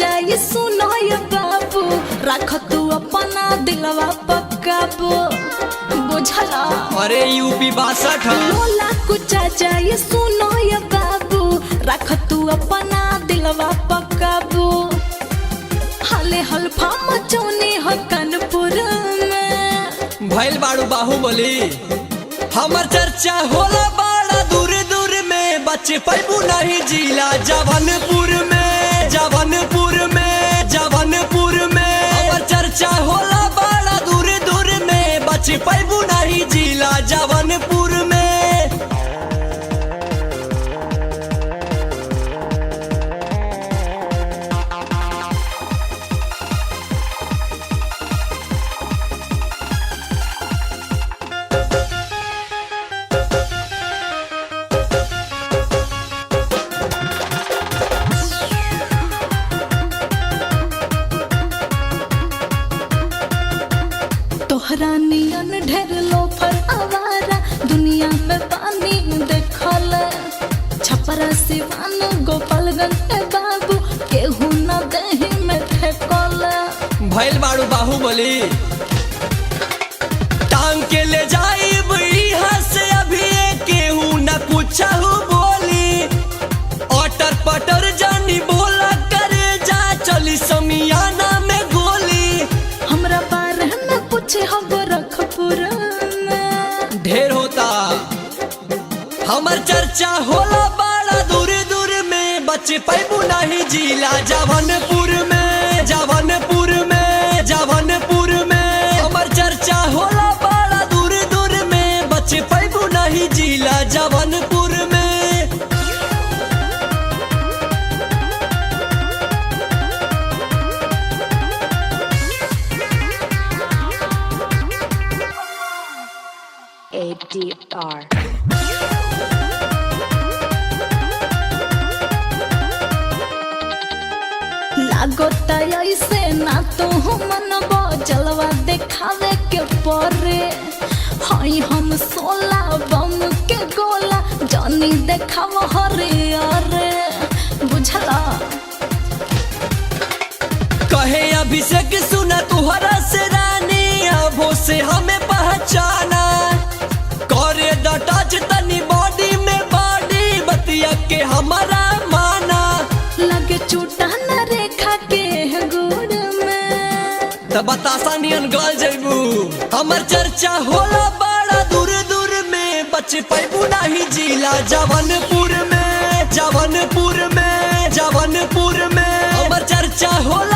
जाए सुनो ये बाबू, रख तू अपना दिलवा पक्काबू, बुझला। अरे यूपी 62 लोला कुचा जाए सुनो ये बाबू, रख तू अपना दिलवा पक्काबू। हाले हल्फा मचौनी हो कानपुर में, भैल बाड़ू बाहुबली। हमर चर्चा होला बड़ा दूर दूर में, बच्चे पैबू नहीं जिला जवनपुर में, जवनपुर में, जवनपुर में। हमर चर्चा होला बड़ा दूर दूर में, बच्चे पैबू नहीं जिला जवनपुर में। तोहरा नियन ढेर लोफर आवारा दुनिया में पानी देखल, छपरा सिवान गोपालगंज ए बाबू केहू न दही में फेंकल। भैल बाड़ू बाहुबली। टांग के ले जाइब इहाँ से अभी केहू न कुछहू बोली, अटर पटर जानी बोला करे जा चली समियाना में गोली। हमरा बारे में पूछे हो गोरखपुर में, ढेर होता हमर चर्चा होला बड़ा दूर दूर में, बच्चे पैबू नहीं जिला जवनपुर में, जवनपुर में, जवनपुर में। हमर चर्चा होला बड़ा दूर दूर में, बच्चे पैबू नहीं जिला जवनपुर में। ADR लागोता ऐसे ना तो मन जलवा देखावे के परे, हई हम 16 बम के गोला जानी देखाव हरे अरे, बुझला। कहे अभिषेक सुना तुहरा से रानी, अबो से हमें पहचाना, करे डटाच तनी बॉडी में बॉडी, बतिया के हमारा माना। लगे चूटा न रेखा के गुड़ में, तब बतासा नियन गल जैबू। हमर चर्चा होला बड़ा दूर दूर में, बच्चे पैबू नहीं जिला जवनपुर में, जवनपुर में, जवनपुर में। हमर चर्चा होला